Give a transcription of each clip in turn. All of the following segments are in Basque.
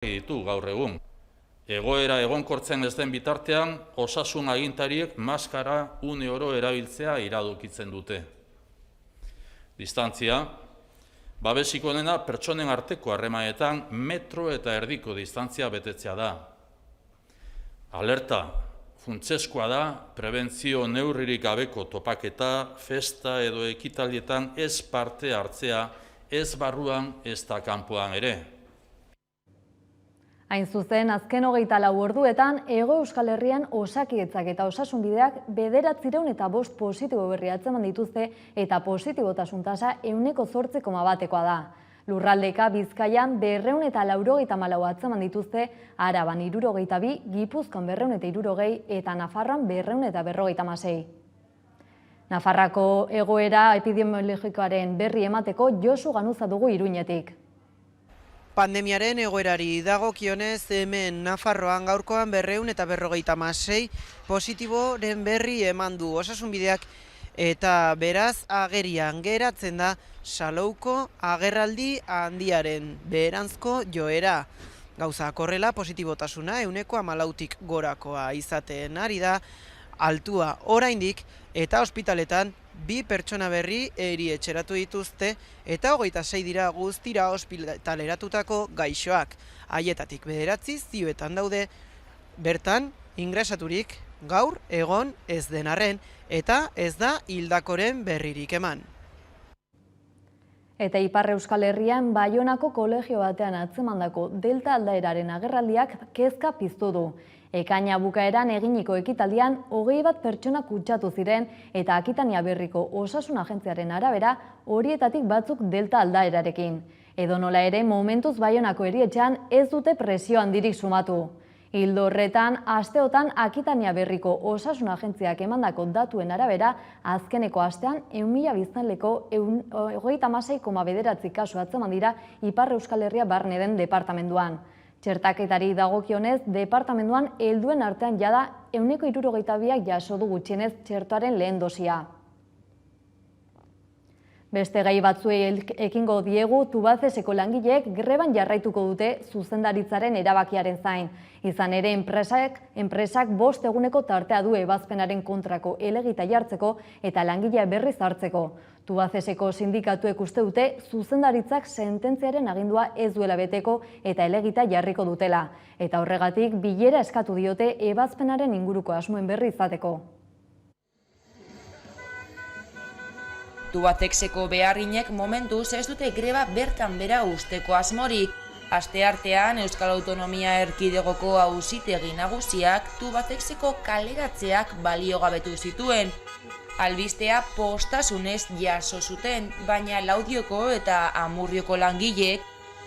ditu gaur egun. Egoera egonkortzen ez den bitartean, osasun agintariek maskara une oro erabiltzea iradokitzen dute. Distantzia, babesik onena pertsonen arteko harremanetan metro eta erdiko distantzia betetzea da. Alerta, funtsezkoa da, prebentzio neurririk gabeko topaketa, festa edo ekitaldietan ez parte hartzea, ez barruan ez da kanpoan ere. Hain zuzen, azken 24 orduetan, Hego Euskal Herrian Osakidetzak eta Osasunbideak 905 positibo berri atzeman dituzte eta positibotasun tasa 8,8%koa da. Lurraldeka Bizkaian 294 atzeman dituzte, Araban 62, Gipuzkoan 260 eta Nafarroan 256. Nafarrako egoera epidemiologikoaren berri emateko Josu Ganuza dugu Iruñetik. Pandemiaren egoerari dagokionez hemen Nafarroan gaurkoan 256 positiboren berri eman du Osasunbideak eta beraz agerian geratzen da Salouko agerraldi handiaren beheranzko joera. Gauzak horrela positibotasuna 14%tik gorakoa izaten ari da, altua oraindik eta ospitaletan 2 pertsona berri erietxeratu dituzte eta 26 dira guztira ospitaleratutako gaixoak. Haietatik 9 zioetan daude, bertan ingresaturik gaur egon ez den arren eta ez da hildakoren berririk eman. Eta Ipar Euskal Herrian Baionako kolegio batean atzemandako delta aldaeraren agerraldiak kezka piztu du. Ekaina bukaeran eginiko ekitaldian 21 pertsona kutsatu ziren eta Akitania Berriko Osasun Agentziaren arabera horietatik batzuk delta aldaerarekin. Edonola ere momentuz Baionako erietxean ez dute presio handirik sumatu. Ildo horretan, asteotan Akitania Berriko Osasun Agentziak emandako datuen arabera, azkeneko astean 1.000 biztanleko 36,9 kasu atzeman dira Ipar Euskal Herria barne den departamenduan. Txertaketari dagokionez, departamenduan helduen artean jada 162 jaso du gutxienez txertoaren lehen dosia. Beste gai batzuei ekingo diegu, Tubacexeko langileek greban jarraituko dute zuzendaritzaren erabakiaren zain. Izan ere, enpresak 5 eguneko tartea du ebazpenaren kontrako helegita jartzeko eta langilea berriz hartzeko. Tubacexeko sindikatuek uste dute zuzendaritzak sententziaren agindua ez duela beteko eta helegita jarriko dutela. Eta horregatik bilera eskatu diote ebazpenaren inguruko asmoen berri izateko. Tubacexeko beharginek momentuz ez dute greba bertan bera usteko asmorik. Asteartean Euskal Autonomia Erkidegoko Auzitegi Nagusiak Tubacexeko kaleratzeak baliogabetu zituen. Albistea postasunez jaso zuten, baina Laudioko eta Amurrioko langileek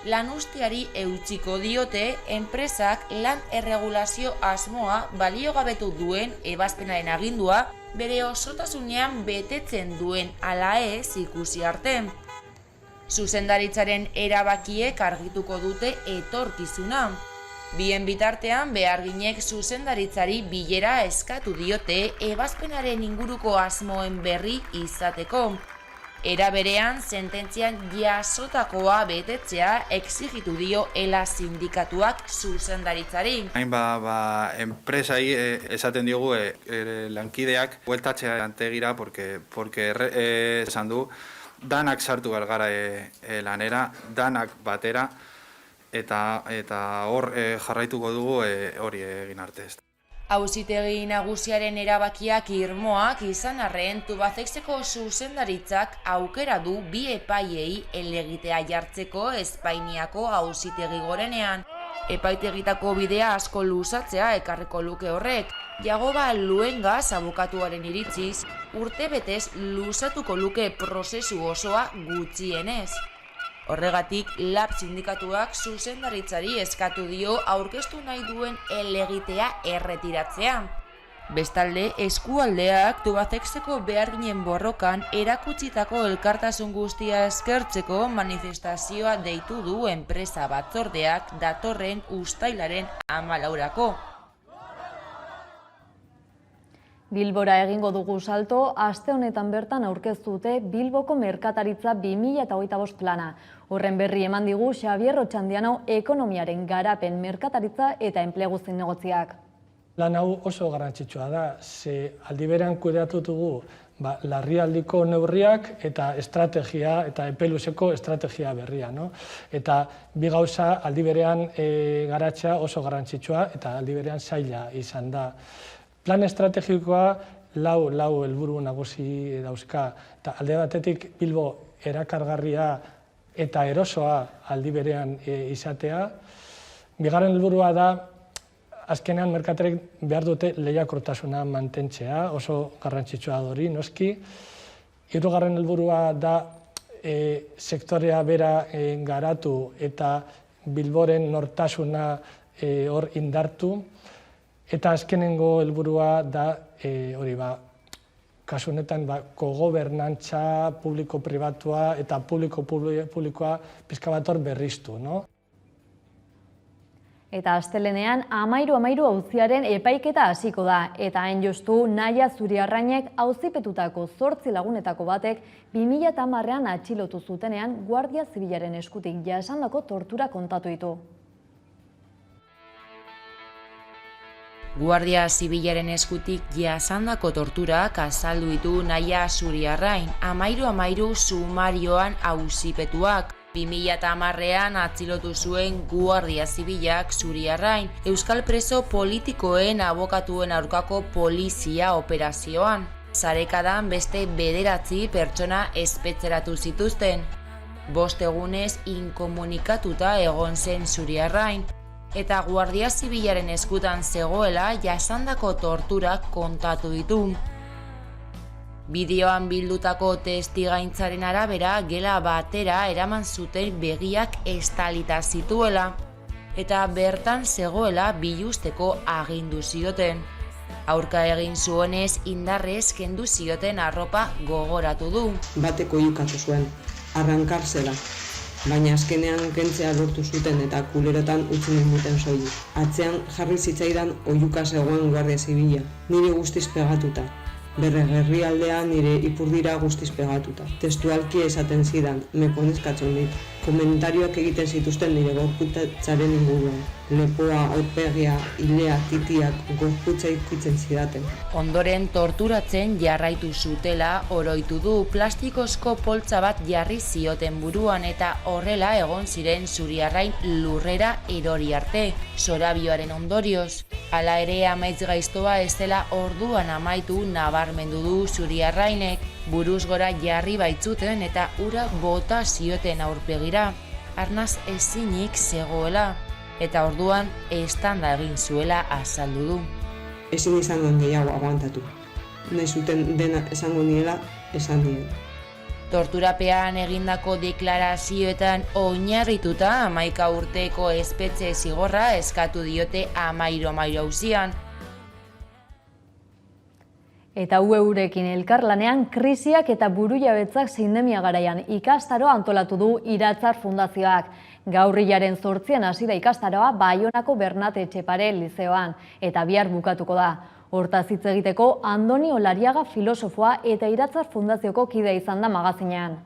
lanuzteari eutsiko diote enpresak lan erregulazio asmoa baliogabetu duen ebazpenaren agindua bere osotasunean betetzen duen ala ez ikusi arte. Zuzendaritzaren erabakiek argituko dute etorkizuna. Bien bitartean beharginek zuzendaritzari bilera eskatu diote ebazpenaren inguruko asmoen berri izateko. Era berean, sententzian jasotakoa betetzea exigitu dio ELA sindikatuak zuzendaritzari. Enpresai esaten diogu lankideak bueltatzea lantegira porque esan du danak sartu gara lanera, danak batera eta hor jarraituko dugu hori egin arte. Auzitegi Nagusiaren erabakiak irmoak izan arren Tubacexeko zuzendaritzak aukera du 2 epaiei helegitea jartzeko Espainiako Auzitegi Gorenean. Epaitegitako bidea asko luzatzea ekarriko luke horrek. Jagoba Luengaz abokatuaren iritziz, urtebetez luzatuko luke prozesu osoa gutxienez. Horregatik, LAB sindikatuak zuzendaritzari eskatu dio aurkeztu nahi duen helegitea erretiratzea. Bestalde, eskualdeak Tubacexeko beharginen borrokan erakutsitako elkartasun guztia eskertzeko manifestazioa deitu du enpresa batzordeak datorren uztailaren 14. Bilbora egingo dugu salto, aste honetan bertan aurkeztu dute Bilboko Merkataritza 2025 plana. Horren berri eman digu Xabier Otxandiano ekonomiaren garapen, merkataritza eta enplegu zinegotziak. Lan hau oso garrantzitsua da, ze aldi berean kudeatu dugu larrialdiko neurriak eta estrategia eta epe luzeko estrategia berria. Eta bi gauza aldi berean garatzea oso garrantzitsua eta aldi berean zaila izan da. Plan estrategikoa lau helburu nagusi dauzka. Eta alde batetik Bilbo erakargarria eta erosoa aldi berean izatea. Bigarren helburua da azkenean merkatarek behar dute lehiakortasuna mantentzea, oso garrantzitsua hori, noski. Hirugarren helburua da sektorea bera garatu eta Bilboren nortasuna hor indartu. Eta azkenengo helburua da, kasu honetan, kogobernantza publiko-pribatua eta publiko-publikoa pixka bat hor berriztu. Eta astelenean 13-13 auziaren epaiketa hasiko da, eta hain justu Naia Zuriarrainek auzipetutako 8 lagunetako batek 2010ean atxilotu zutenean Guardia Zibilaren eskutik jasandako tortura kontatu ditu. Guardia Zibilaren eskutik jasandako torturak azaldu ditu Naia Zuriarrain, 13-13 sumarioan auzipetuak. 2010ean atxilotu zuen Guardia Zibilak Zuriarrain, euskal preso politikoen abokatuen aurkako polizia operazioan. Sarekadan beste 9 pertsona espetxeratu zituzten. 5 egunez inkomunikatuta egon zen Zuriarrain, eta Guardia Zibilaren eskutan zegoela jasandako torturak kontatu ditu. Bideoan bildutako testigaintzaren arabera gela batera eraman zuten begiak estalita zituela, eta bertan zegoela biluzteko agindu zioten. Aurka egin zuenez indarrez kendu zioten arropa gogoratu du. Bateko oihukatu zuen, arrankarzela, baina azkenean kentzea lortu zuten eta kulerotan utzi nimuten soilik. Atzean jarri zitzaidan oihuka zegoen Guardia Zibila, nire guztiz pegatuta. Berregerrialdea nire ipurdira guztiz pegatuta. Testualki esaten zidan, me pones cachondit. Komentarioak egiten zituzten nire gorputzaren inguruan. Lepoa, aurpegia, ilea, titiak, gorputza ikutzen zidaten. Ondoren torturatzen jarraitu zutela oroitu du, plastikozko poltsa bat jarri zioten buruan eta horrela egon ziren Zuriarrain lurrera erori arte, zorabioaren ondorioz. Hala ere amaitz gaiztoa ez dela orduan amaitu nabarmendu du Zuriarrainek, buruz gora jarri baitzuten eta ura bota zioten aurpegira, arnaz ezinik zegoela, eta orduan eztanda egin zuela azaldu du. Ezin izango gehiago aguantatu. Nahi zuten dena esango niela, esan nien. Torturapean egindako deklarazioetan oinarrituta 11 urteko espetxe zigorra eskatu diote 13-13 auzian. Eta UEurekin elkarlanean krisiak eta burujabetzak sindemia garaian ikastaroa antolatu du Iratzar Fundazioak. Gaurrilaren 8an hasi da ikastaroa Baionako Bernat Etxepare lizeoan eta bihar bukatuko da. Hortaz hitz egiteko Andoni Olariaga filosofoa eta Iratzar Fundazioko kidea izan da magazinean.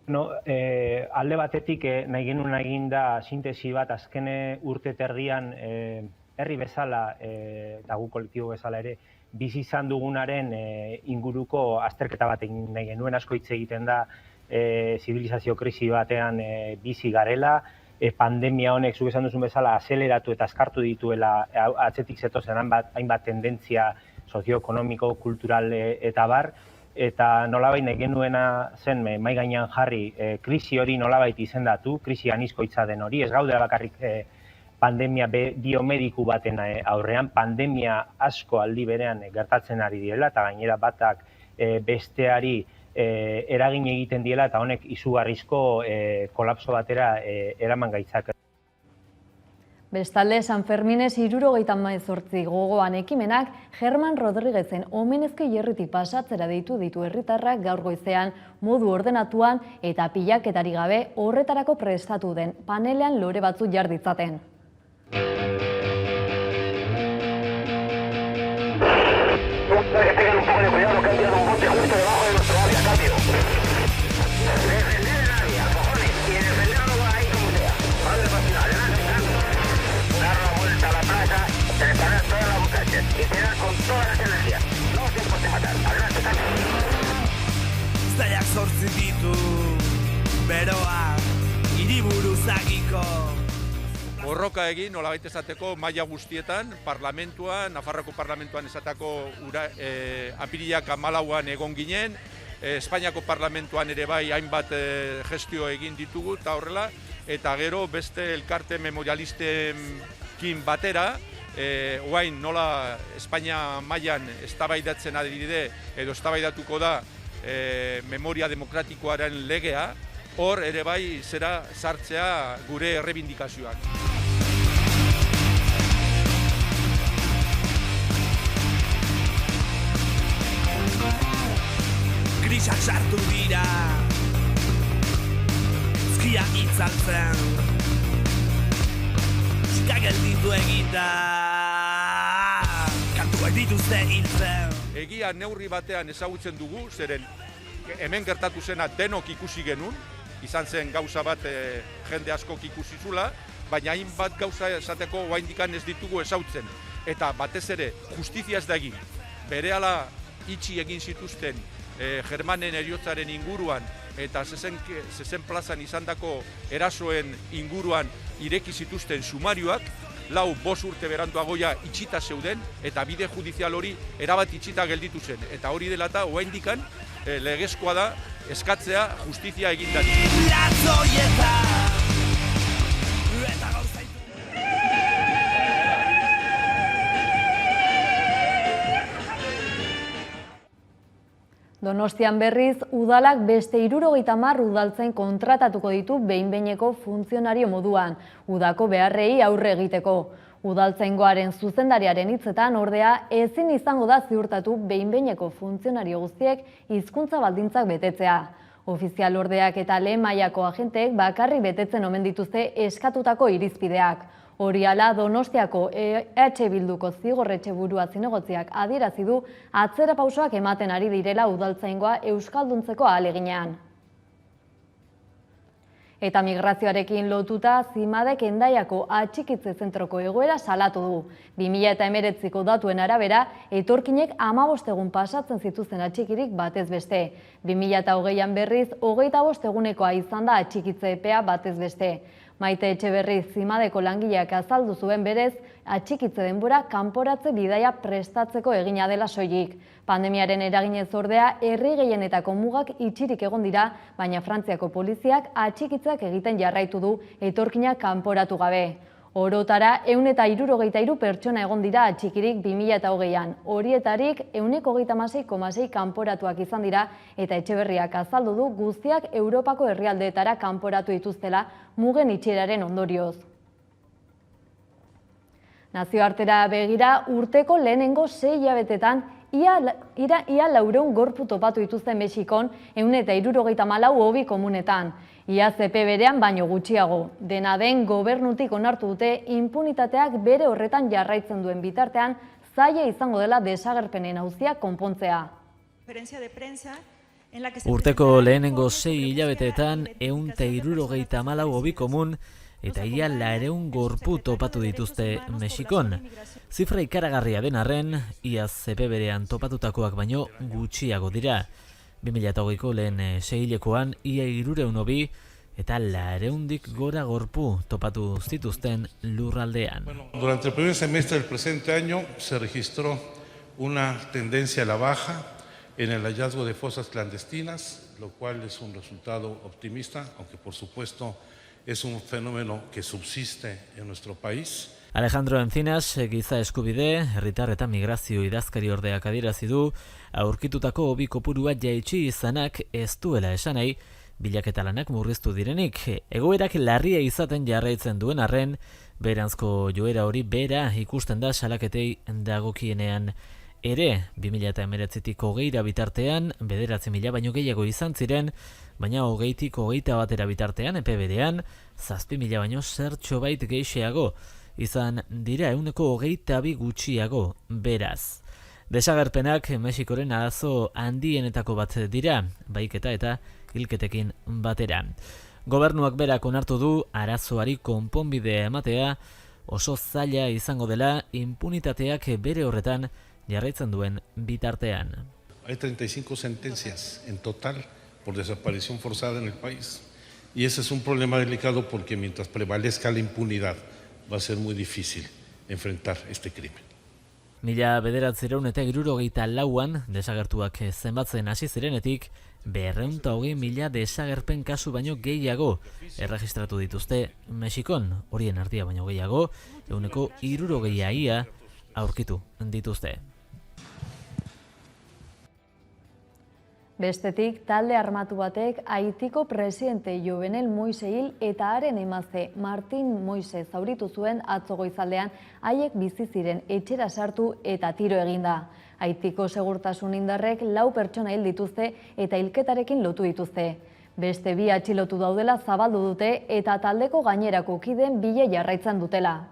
Alde batetik nahi genuen eginda sintesi bat azken urte terdian herri bezala eta gu kolektibo bezala ere bizi izan dugunaren inguruko azterketa bat egin nahi genuen. Asko hitz egiten da zibilizazio krisi batean bizi garela, pandemia honek zuk esan duzun bezala azeleratu eta askartu dituela atzetik zetozen hainbat tendentzia sozioekonomiko, kultural eta bar, eta nolabait nahi genuena zen mahai gainean jarri krisi hori nolabait izendatu, krisi anizkoitza den hori, ez gaudela bakarrik pandemia biomediku baten aurrean, pandemia asko aldi berean gertatzen ari direla eta gainera batak besteari eragin egiten diela eta honek izugarrizko kolapso batera eraman gaitzak. Bestalde, San Ferminez 78 gogoan ekimenak German Rodriguezen omenezko hierritik pasatzera ditu herritarrak gaur goizean modu ordenatuan eta pilaketari gabe horretarako prestatu den panelean lore batzu jar ditzaten. Este borroka egin, nolabait esateko maila guztietan, parlamentuan, Nafarroako parlamentuan esateko apirilak 14an egon ginen, Espainiako parlamentuan ere bai hainbat gestio egin ditugu eta horrela, eta gero beste elkarte memorialistekin batera, oain nola Espainia mailan eztabaidatzen ari dire edo eztabaidatuko da memoria demokratikoaren legea, hor ere bai zera sartzea gure errebindikazioak. Grisak sartu dira, zkia itzaltzen, txika gelditu egita, kantuak dituzte hiltzen. Egia neurri batean ezagutzen dugu, zeren hemen gertatu zena denok ikusi genuen, izan zen gauza bat jende askok ikusi zula, baina hainbat gauza esateko oraindikan ez ditugu ezagutzen. Eta batez ere, justizia ez da egin. Berehala itxi egin zituzten Germanen heriotzaren inguruan eta zezen plazan izandako erasoen inguruan ireki zituzten sumarioak, 4-5 urte beranduagoia itxita zeuden eta bide judizial hori erabat itxita gelditu zen. Eta hori dela eta oraindikan legezkoa da eskatzea justizia egindari. Donostian berriz, udalak beste 70 udaltzain kontratatuko ditu behin-behineko funtzionario moduan, udako beharrei aurre egiteko. Udaltzaingoaren zuzendariaren hitzetan ordea ezin izango da ziurtatu behin-behineko funtzionario guztiek hizkuntza baldintzak betetzea. Ofizial ordeak eta lehen mailako agenteek bakarrik betetzen omen dituzte eskatutako irizpideak. Hori hala Donostiako EH Bilduko zigorretxe burua zinegotziak adierazi du atzera pausoak ematen ari direla udaltzaingoa euskalduntzeko ahaleginean. Eta migrazioarekin lotuta Zimadek Hendaiako atxikitze zentroko egoera salatu du. 2019ko datuen arabera, etorkinek 15 egun pasatzen zituzten atxikirik batez beste. 2020an berriz, 25 egunekoa izan da atxikitze epea batez beste. Maite Etxeberri Zimadeko langileak azaldu zuen berez, atxikitze denbora kanporatze bidaia prestatzeko egina dela soilik. Pandemiaren eraginez ordea, herri gehienetako mugak itxirik egon dira, baina Frantziako poliziak atxikitzeak egiten jarraitu du etorkinak kanporatu gabe. Orotara, 163 pertsona egon dira atxikirik 2020an. Horietarik, 126,6 kanporatuak izan dira eta Etxeberriak azaldu du guztiak Europako herrialdeetara kanporatu dituztela mugen itxieraren ondorioz. Nazioartera begira, urteko lehenengo 6 hilabetetan ia 400 gorpu topatu dituzten Mexikon 174 hobi komunetan. Ia ZP berean baino gutxiago. Dena den gobernutik onartu dute inpunitateak bere horretan jarraitzen duen bitartean zaila izango dela desagerpenen auzia konpontzea. Urteko lehenengo 6 hilabeteetan 174 hobi komun eta ia 400 gorpu topatu dituzte Mexikon. Zifra ikaragarria den arren, ia ZP berean topatutakoak baino gutxiago dira. 2008ko lehen seihilekoan ia 300 hobi eta 400 gora gorpu topatu zituzten lurraldean. Durante el primer semestre del presente año se registró una tendencia a la baja en el hallazgo de fosas clandestinas, lo cual es un resultado optimista, aunque por supuesto es un fenómeno que subsiste en nuestro país. Alejandro Encinas, giza eskubide, herritar eta migrazio idazkari ordeak adierazi du, aurkitutako hobi kopurua jaitsi izanak ez duela esan nahi, bilaketa lanak murriztu direnik. Egoerak larria izaten jarraitzen duen arren, beranzko joera hori bera ikusten da salaketei dagokienean. Ere, 2019tik 20 bitartean, 9.000 baino gehiago izan ziren, baina 20tik 21 bitartean, epe berean, 7.000 baino zertxo bait gehixeago, izan dira 122 gutxiago, beraz. Desagerpenak Mexikoren arazo handienetako bat dira, baiketa eta hilketekin batera. Gobernuak berak onartu du arazoari konponbidea ematea, oso zaila izango dela impunitateak bere horretan jarraitzen duen bitartean. Hay 35 sentencias en total por desaparición forzada en el país. Y ese es un problema delicado porque mientras prevalezca la impunidad va a ser muy difícil enfrentar este crimen. 1974an desagertuak zenbatzen hasi zirenetik, 220.000 desagerpen kasu baino gehiago erregistratu dituzte Mexikon, horien erdia baino gehiago, 60% ia aurkitu dituzte. Bestetik, talde armatu batek Haitiko presidente Jovenel Moise hil eta haren emazte Martin Moise zauritu zuen atzo goizaldean haiek bizi ziren etxera sartu eta tiro eginda. Haitiko segurtasun indarrek 4 pertsona hil dituzte eta hilketarekin lotu dituzte. Beste 2 atxilotu daudela zabaldu dute eta taldeko gainerako kideen bila jarraitzen dutela.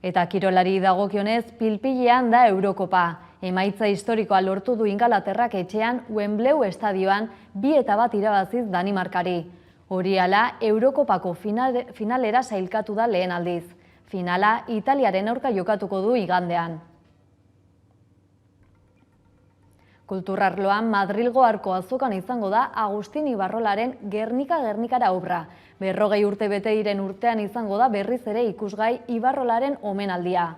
Eta kirolari dagokionez, pil-pilean da Eurokopa. Emaitza historikoa lortu du Ingalaterrak etxean Wembley estadioan 2-1 irabaziz Danimarkari. Hori hala, Eurokopako finalera sailkatu da lehen aldiz. Finala Italiaren aurka jokatuko du igandean. Kulturarloan Madrilgo Arko Azokan izango da Agustin Ibarrolaren Gernikara obra. 40 urte bete diren urtean izango da berriz ere ikusgai Ibarrolaren omenaldia.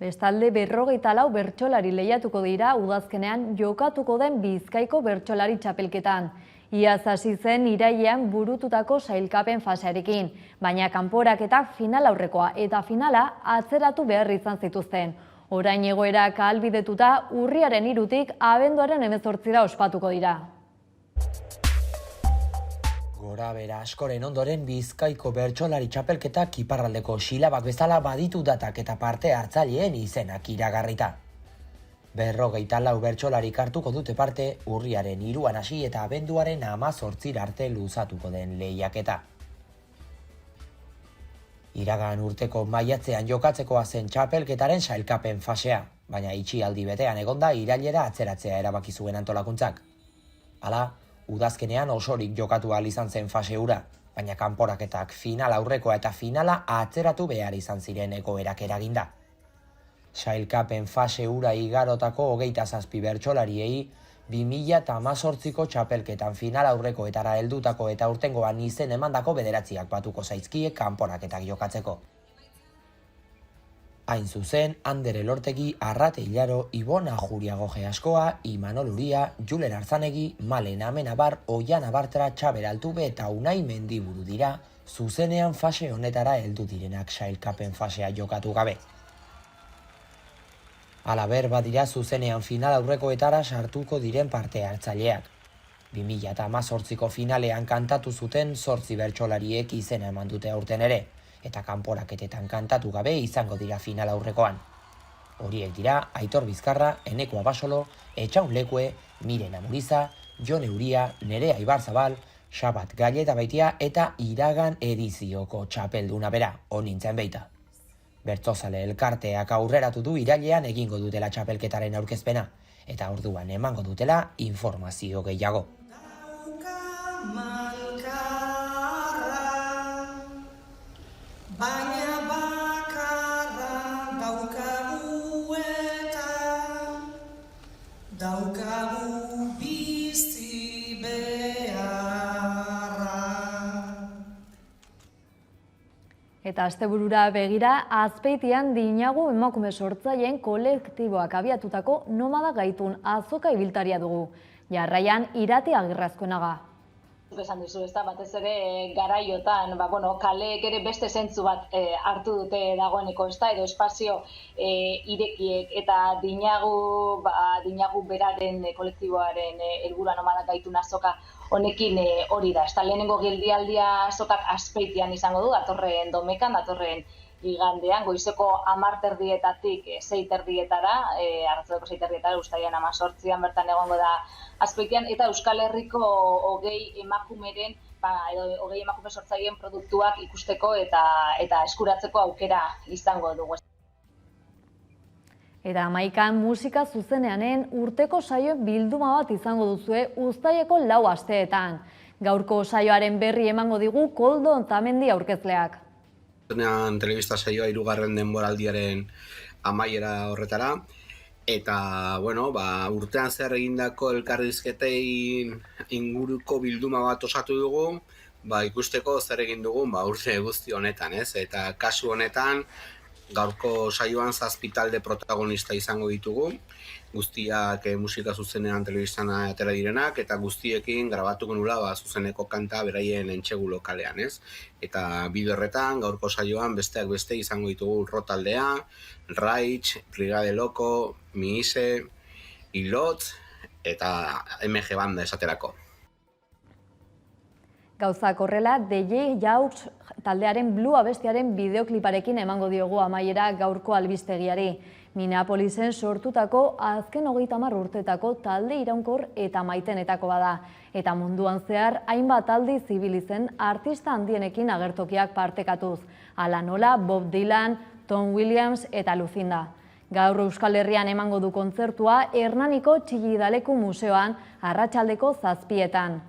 Bestalde 44 bertsolari lehiatuko dira udazkenean jokatuko den Bizkaiko bertsolari txapelketan. Iaz hasi zen irailean burututako sailkapen fasearekin, baina kanporaketa final aurrekoa eta finala atzeratu behar izan zituzten. Orain egoera ahalbidetuta urriaren 3-tik abenduaren 18-ra ospatuko dira. Gora bera askoren ondoren Bizkaiko bertsolari txapelketak iparraldeko silabak bezala baditu datak eta parte hartzaileen izenak iragarrita. 44 bertsolarik hartuko dute parte urriaren 3-an hasi eta abenduaren 18-ra arte luzatuko den lehiaketa. Iragan urteko maiatzean jokatzekoa zen txapelketaren sailkapen fasea, baina itxialdi betean egonda irailera atzeratzea erabaki zuen antolakuntzak. Hala, udazkenean osorik jokatu ahal izan zen fase hura, baina kanporaketak final aurrekoa eta finala atzeratu behar izan ziren egoerak eraginda. Sailkapen fase hura igarotako 27 bertsolariei 2018ko txapelketan final aurrekoetara heldutako eta urtengoan izen emandako 9 batuko zaizkie kanporaketak jokatzeko. Hain zuzen, Ander Elortegi, Arrate Hilaro, Ibona Juriagoge Askoa, Imanol Uria, Julen Arzanegi, Malen Amenabar, Oiana Bartra, Txaber Altube eta Unai Mendiburu dira, zuzenean fase honetara heldu direnak sailkapen fasea jokatu gabe. Halaber badira zuzenean final aurrekoetara sartuko diren parte hartzaileak. 2018ko finalean kantatu zuten 8 bertsolariek izena eman dute aurten ere, eta kanporaketetan kantatu gabe izango dira final aurrekoan. Horiek dira Aitor Bizkarra, Eneko Abasolo, Etxaun Lekue, Miren Amuriza, Jon Euria, Nerea Ibarzabal, Xabat Galleta Baitia eta Iragan edizioko txapelduna bera, onintzen beita. Bertzozale elkarteak aurreratu du irailean egingo dutela txapelketaren aurkezpena, eta orduan emango dutela informazio gehiago. Baina bakarra daukagu eta daukagu bizi beharra. Eta asteburura begira, Azpeitian dinagu emakume sortzaileen kolektiboak abiatutako nomada gaitun azoka ibiltaria dugu. Jarraian Irati Agirrazkoenaga. Esan duzu, ez da, batez ere garaiotan, kaleek ere beste zentzu bat hartu dute dagoeneko, ez da, edo espazio irekiek eta dinagu beraren kolektiboaren helburua nomadak gaitu azoka honekin hori da. Ez da, lehenengo geldialdia azokak Azpeitian izango du, datorren domekan, datorren igandean, goizeko 10:30-etatik 6:30-etara, arratzaldeko 6:30-etara, uztailean 18-an bertan egongo da Azpeitian, eta Euskal Herriko 20 emakumeren, edo 20 emakume sortzaileen produktuak ikusteko eta eskuratzeko aukera izango dugu. Eta 11an musika zuzeneanen urteko saio bilduma bat izango duzue uztaileko 4 asteetan. Gaurko saioaren berri emango digu Koldo Otamendi aurkezleak. Telebista saioa 3. denboraldiaren amaiera horretara, eta urtean zer egindako elkarrizketei inguruko bilduma bat osatu dugu, ikusteko zer egin dugun urte guzti honetan, ez? Eta kasu honetan gaurko saioan 7 talde protagonista izango ditugu, guztiak musika zuzenean telebistan atera direnak, eta guztiekin grabatuko nula zuzeneko kanta beraien entxegu lokalean, ez? Eta bideo horretan, gaurko saioan besteak beste izango ditugu Ro taldea, Raitz, Brigade Loko, Miise, Ilotz, eta MG Banda esaterako. Gauzak horrela, DJ Jaux taldearen Blue abestiaren bideokliparekin emango diogu amaiera gaurko albistegiari. Minneapolisen sortutako azken 30 urtetako talde iraunkor eta maitenetako bada. Eta munduan zehar, hainbat aldiz ibili zen artista handienekin agertokiak partekatuz. Hala nola Bob Dylan, Tom Williams eta Lucinda. Gaur Euskal Herrian emango du kontzertua Hernaniko Txillidaleku Museoan arratsaldeko 7:00.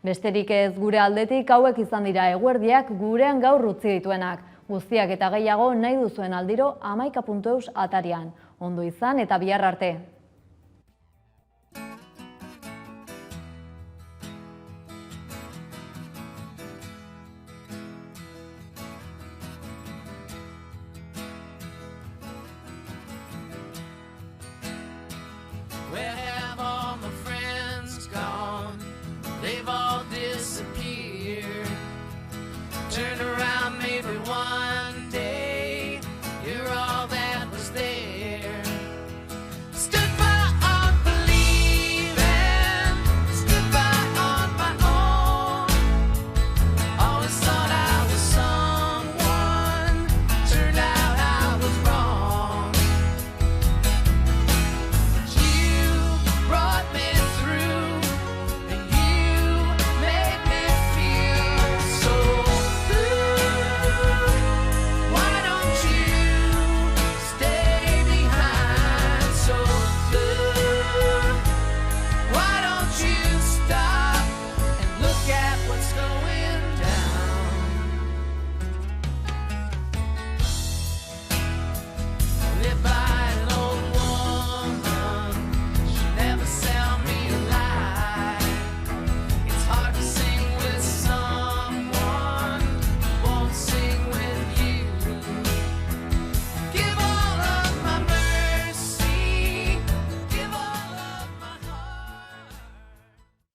Besterik ez gure aldetik hauek izan dira eguerdiak gurean gaur utzi dituenak. Guztiak eta gehiago nahi duzuen aldiro 11.eus atarian. Ondo izan eta bihar arte.